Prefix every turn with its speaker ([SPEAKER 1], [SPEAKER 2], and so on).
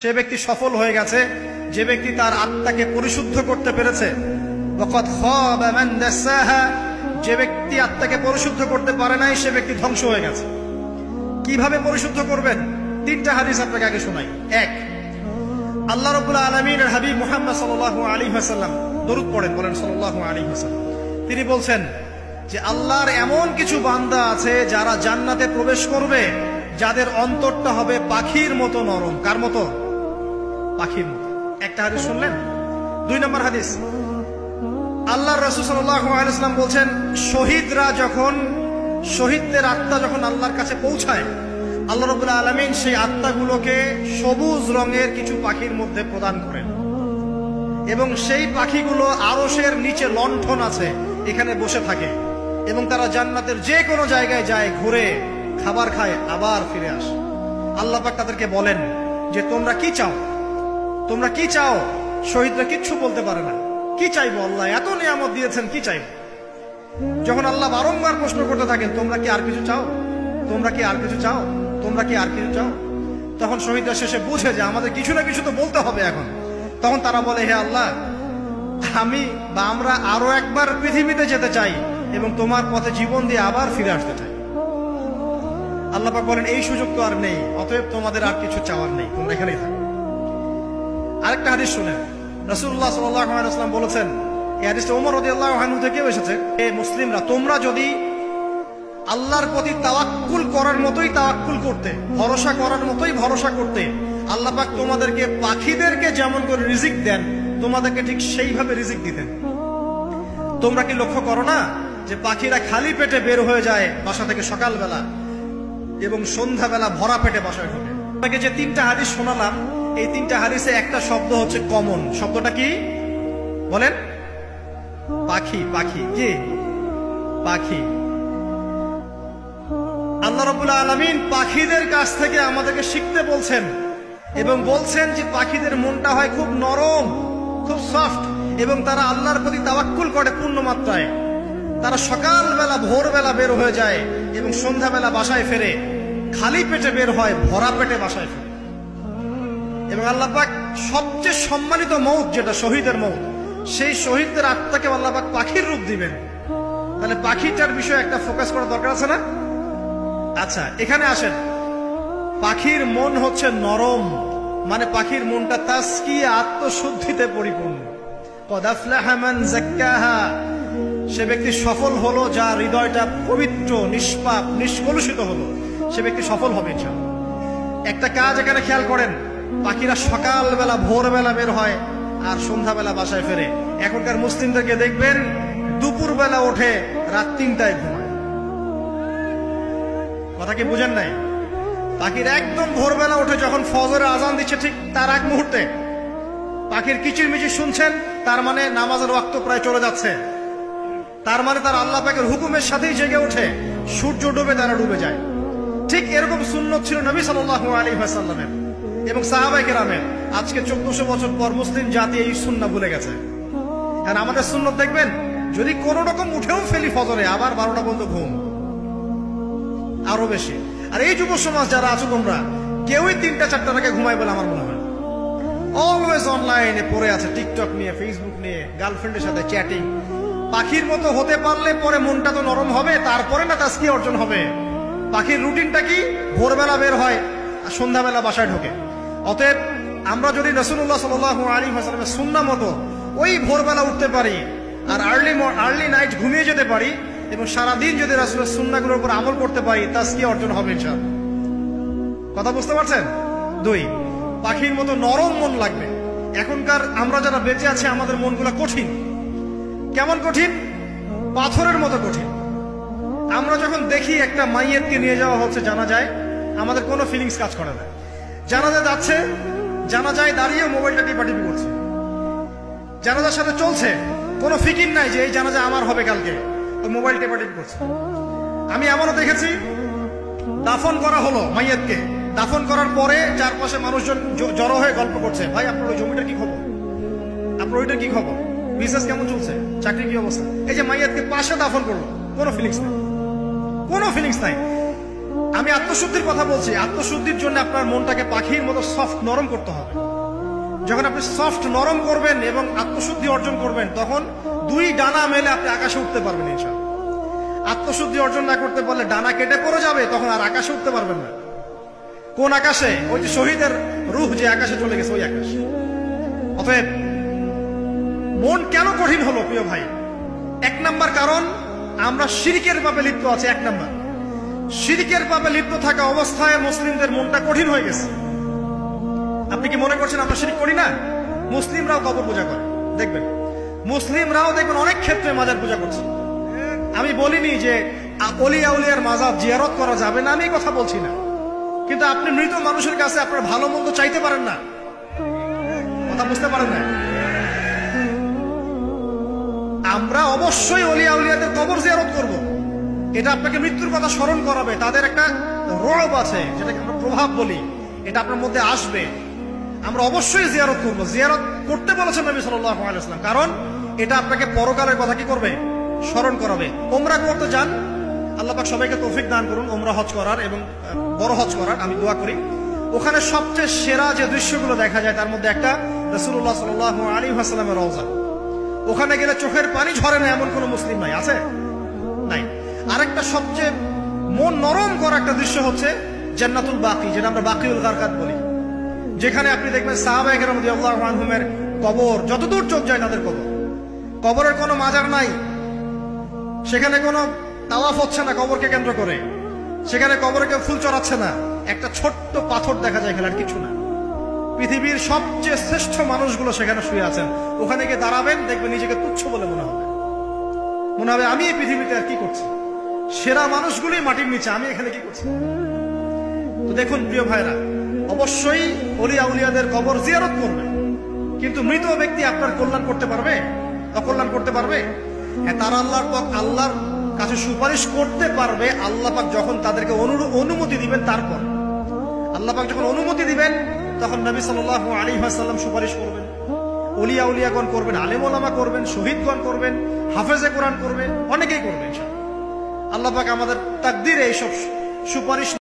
[SPEAKER 1] সে ব্যক্তি সফল হয়ে গেছে যে ব্যক্তি তার আত্মাকে পরিশুদ্ধ করতে পেরেছে। ওয়াকাদ খাবা মান দাসাহা, যে ব্যক্তি আত্মাকে পরিশুদ্ধ করতে পারে নাই সে ব্যক্তি ধ্বংস হয়ে গেছে। কিভাবে পরিশুদ্ধ করবেন? তিনটা হাদিস আপনাকে আগে শোনাই। এক, আল্লাহ রাব্বুল আলামিনের হাবিব মুহাম্মদ সাল্লাল্লাহু আলাইহি ওয়াসাল্লাম, দরুদ পড়েন, বলেন সাল্লাল্লাহু আলাইহি ওয়াসাল্লাম। তিনি বলছেন যে আল্লাহর এমন কিছু বান্দা আছে যারা জান্নাতে প্রবেশ করবে যাদের অন্তরটা হবে পাখির মতো নরম। কার মতো? পাখির মতো। একটা হাদিস শুনলেন। দুই নম্বর হাদিস, আল্লাহর রাসূল সাল্লাল্লাহু আলাইহি ওয়াসাল্লাম বলছেন শহীদদের আত্মা যখন আল্লাহর কাছে পৌঁছায়, আল্লাহ রাব্বুল আলামিন সেই আত্মাগুলোকে সবুজ রঙের কিছু পাখির মধ্যে প্রদান করেন এবং সেই পাখিগুলো আরশের নিচে লণ্ঠন আছে এখানে বসে থাকে এবং তারা জান্নাতের যে কোনো জায়গায় যায়, ঘুরে খাবার খায়, আবার ফিরে আসে। আল্লাহ পাক তাদেরকে বলেন যে তোমরা কি চাও, তোমরা কি চাও? শহীদরা কিচ্ছু বলতে পারে না। কি চাইবো? আল্লাহ এত নিয়ামত দিয়েছেন, কি চাইবো? যখন আল্লাহ বারংবার প্রশ্ন করতে থাকেন তোমরা কি আর কিছু চাও, তোমরা কি আর কিছু চাও, তোমরা কি আর কিছু চাও, তখন শহীদরা শেষে বুঝে যে আমাদের কিছু না কিছু তো বলতে হবে এখন। তখন তারা বলে, হে আল্লাহ, আমরা আরো একবার পৃথিবীতে যেতে চাই এবং তোমার পথে জীবন দিয়ে আবার ফিরে আসতে চাই। আল্লাহ পাক বলেন এই সুযোগ তো আর নেই, অতএব তোমাদের আর কিছু চাওয়ার নেই, তোমরা এখানেই থাকো। আরেকটা হাদিস শুনেন, রাসূলুল্লাহ সাল্লাল্লাহু আলাইহি ওয়াসাল্লাম বলেছেন, এই হাদিসটা ওমর রাদিয়াল্লাহু আনহু থেকেও এসেছে, হে মুসলিমরা, তোমরা যদি আল্লাহর প্রতি তাওয়াক্কুল করার মতোই তাওয়াক্কুল করতে, ভরসা করার মতোই ভরসা করতে, আল্লাহ পাক তোমাদেরকে পাখিদেরকে যেমন করে রিজিক দেন তোমাদেরকে ঠিক সেইভাবে রিজিক দিতেন। তোমরা কি লক্ষ্য করো না যে পাখিরা খালি পেটে বের হয়ে যায় বাসা থেকে সকালবেলা এবং সন্ধ্যাবেলা ভরা পেটে বাসায় ঢোকে? আপনাকে যে তিনটা হাদিস শোনালাম, এই তিনটা হাদিসে একটা শব্দ হচ্ছে কমন। শব্দটা কি বলেন? পাখি। পাখি কি? পাখি। আল্লাহ রাব্বুল আলামিন পাখিদের কাছ থেকে আমাদেরকে শিখতে বলছেন এবং বলছেন যে পাখিদের মনটা হয় খুব নরম, খুব সফট এবং তারা আল্লাহর প্রতি তাওয়াক্কুল করে পূর্ণ মাত্রায়। তারা সকালবেলা ভোরবেলা বের হয়ে যায় এবং সন্ধ্যাবেলা বাসায় ফেরে, খালি পেটে বের হয়, ভরা পেটে বাসায় ফেরে। এবং আল্লাহ পাক সবচেয়ে সম্মানিত মউত যেটা শহীদের মউত, সেই শহীদদের আত্মাকে আল্লাহ পাক পাখির রূপ দিবেন। তাহলে পাখিটার বিষয়ে একটা ফোকাস করা দরকার আছে না? আচ্ছা, এখানে আসেন। পাখির মন হচ্ছে নরম, মানে পাখির মনটা তাসকিয়া, আত্মশুদ্ধিতে পরিপূর্ণ। কদ আফলাহা মান যাক্কাহা, সে ব্যক্তি সফল হলো যার হৃদয়টা পবিত্র, নিষ্পাপ, নিষ্কলুষিত হলো, সে ব্যক্তি সফল হবে ইনশাআল্লাহ। একটা কাজ এখানে খেয়াল করেন, পাখিরা সকালবেলা ভোরবেলা বের হয় আর সন্ধ্যাবেলা বাসায় ফেরে। এখনকার মুসলিমদেরকে দেখবেন দুপুরবেলা ওঠে, রাত 3টায় ঘুমায়। কথা কি বুঝেন নাই? পাখির একদম ভোরবেলা উঠে যখন ফজরের আজান দিচ্ছে ঠিক তার এক মুহূর্তে পাখির কিচিরমিচির শুনছেন, তার মানে নামাজের ওয়াক্ত প্রায় চলে যাচ্ছে, তার মানে তার আল্লাহ পাকের হুকুমের সাথেই জেগে ওঠে। সূর্য ডুবে তারা ডুবে যায়। ঠিক এরকম সুন্নত ছিল নবী সাল্লাল্লাহু আলাইহি ওয়াসাল্লামের এবং সাহাবায়ে কেরামের। আজকে 1400 বছর পর মুসলিম জাতি এই সুন্নাহ ভুলে গেছে। কারণ আমাদের সুন্নত দেখবেন, যদি কোনো রকম উঠেও ফেলি ফজরে, আবার 12টা পর্যন্ত ঘুম, আরো বেশি। আর এই যুব সমাজ যারা আছো তোমরা, কেউই 3টা-4টার আগে ঘুমায় বলে আমার মনে হয়। অলওয়েজ অনলাইনে পড়ে আছে, টিকটক নিয়ে, ফেসবুক নিয়ে, গার্লফ্রেন্ডের সাথে চ্যাটিং। পাখির মতো হতে পারলে পরে মনটা তো নরম হবে, তারপরে না তাসকিয়া অর্জন হবে। পাখির রুটিনটা কি? ভোরবেলা বের হয় আর সন্ধ্যাবেলা বাসায় ঢোকে। অতএব আমরা যদি রাসূলুল্লাহ সাল্লাল্লাহু আলাইহি ওয়াসাল্লামের সুন্নাহ মতো ওই ভোরবেলা উঠতে পারি আর আর্লি নাইট ঘুমিয়ে যেতে পারি এবং সারাদিন যদি রাসূলের সুন্নাহগুলোর উপর আমল করতে পারি, তাসকিয়া অর্জন হবে ইনশাআল্লাহ। কথা বুঝতে পারছেন? 2, পাখির মতো নরম মন লাগবে। এখনকার আমরা যারা বেঁচে আছি আমাদের মনগুলো কঠিন। কেমন কঠিন? পাথরের মতো কঠিন। আমরা যখন দেখি একটা মাইয়েতকে নিয়ে যাওয়া হচ্ছে জানাজায়, আমাদের কোনো ফিলিংস কাজ করে না। জানাজা যাচ্ছে, জানাজায় দাঁড়িয়ে মোবাইলটা টিপাটিপি করছে। জানাজার সাথে চলছে, কোনো ফিকির নাই যে এই জানাজা আমার হবে কালকে, ওই মোবাইল টিপাটিপি করছে। আমি এমনও দেখেছি, দাফন করা হলো মাইয়েতকে, দাফন করার পরে চারপাশে মানুষজন জড়ো হয়ে গল্প করছে, ভাই আপনার ওই জমিটার কি খবর, আপনার ওইটার কি খবর, বিজনেস কেমন চলছে, চাকরির কি অবস্থা। এই যে মাইয়াতকে পাশে দাফন করলো, কোনো ফিলিংস নাই, কোনো ফিলিংস নাই। আমি আত্মশুদ্ধির কথা বলছি। আত্মশুদ্ধির জন্য আপনার মনটাকে পাখির মতো সফট নরম করতে হবে। যখন আপনি সফট নরম করবেন এবং আত্মশুদ্ধি অর্জন করবেন, তখন দুই ডানা মেলে আপনি আকাশে উঠতে পারবেন ইনশাআল্লাহ। আত্মশুদ্ধি অর্জন না করতে পারলে ডানা কেটে পড়ে যাবে, তখন আর আকাশে উঠতে পারবেন না। কোন আকাশে? ওই যে শহীদের রূহ যে আকাশে চলে গেছে, ওই আকাশ। অতএব মন কেন কঠিন হলো প্রিয় ভাই? এক নাম্বার কারণ, আমরা শিরকের পাপে লিপ্ত আছি। এক নাম্বার, শিরকের পাপে লিপ্ত থাকা অবস্থায় মুসলিমদের মনটা কঠিন হয়ে গেছে। আপনি কি মনে করছেন আমরা শিরক করি না? মুসলিমরাও কবর পূজা করে, দেখবেন মুসলিমরাও দেখবেন অনেক ক্ষেত্রে মাজার পূজা করছে। আমি বলিনি যে অলিয়া উলিয়ার মাজার জিয়ারত করা যাবে না, আমি এই কথা বলছি না। কিন্তু আপনি মৃত মানুষের কাছে আপনার ভালো মন্দ চাইতে পারেন না। কথা বুঝতে পারেন না? আমরা অবশ্যই অলিয়া উলিয়াদের কবর জিয়ারত করব। এটা আপনাকে মৃত্যুর কথা স্মরণ করাবে। তাদের একটা রব আছে, যেটাকে আমরা প্রভাব বলি, এটা আপনার মধ্যে আসবে। আমরা অবশ্যই জিয়ারত করব। জিয়ারত করতে বলেছেন নবী সাল্লাল্লাহু আলাইহি ওয়াসাল্লাম, কারণ এটা আপনাকে পরকালের কথা কি করবে? স্মরণ করাবে। ওমরা করতে যান, আল্লাহ পাক সবাইকে তৌফিক দান করুন ওমরা হজ করার এবং বড় হজ করার। আমি দোয়া করি ওখানে সবচেয়ে সেরা যে দৃশ্যগুলো দেখা যায় তার মধ্যে একটা রাসূলুল্লাহ সাল্লাল্লাহু আলাইহি ওয়াসাল্লামের রওজা। ওখানে গেলে চোখের পানি ঝরে না এমন কোন মুসলিম নাই, আছে? নাই। আরেকটা সবচেয়ে মন নরম করা একটা দৃশ্য হচ্ছে জান্নাতুল বাকি, যেটা আমরা বাকিউল গারকাত বলি, যেখানে আপনি দেখবেন সাহাবায়ে কেরাম রাদিয়াল্লাহু আনহুমের কবর, যতদূর চোখ যায় তাদের কবর। কবরের কোনো মাজার নাই, সেখানে কোনো তাওয়াফ হচ্ছে না কবরকে কেন্দ্র করে, সেখানে কবরে কেউ ফুল চড়াচ্ছে না, একটা ছোট্ট পাথর দেখা যায়, এখানে আর কিছু না। পৃথিবীর সবচেয়ে শ্রেষ্ঠ মানুষগুলো সেখানে শুয়ে আছেন। ওখানে গিয়ে দাঁড়াবেন, দেখবেন নিজেকে তুচ্ছ বলে মনে হবে। মনে হবে আমি এই পৃথিবীতে আর কি করছি? সেরা মানুষগুলোই মাটির নিচে, আমি এখানে কি করছি? তো দেখুন প্রিয় ভাইরা, অবশ্যই অলিয়া উলিয়াদের কবর জিয়ারত করবে, কিন্তু মৃত ব্যক্তি আপনার কল্যাণ করতে পারবে? অকল্যাণ করতে পারবে? হ্যাঁ, তারা আল্লাহর কাছে সুপারিশ করতে পারবে আল্লাহ পাক যখন তাদেরকে অনুমতি দিবেন। তারপর আল্লাহ পাক যখন অনুমতি দিবেন, তখন নবী সাল্লাল্লাহু আলাইহি ওয়াসাল্লাম সুপারিশ করবেন, অলিয়া উলিয়াগণ করবেন, আলেম ওলামা করবেন, শহীদগণ করবেন, হাফেজে কোরআন করবে, অনেকেই করবেন। আল্লাহ পাক আমাদের তাকদীরে এইসব সুপারিশ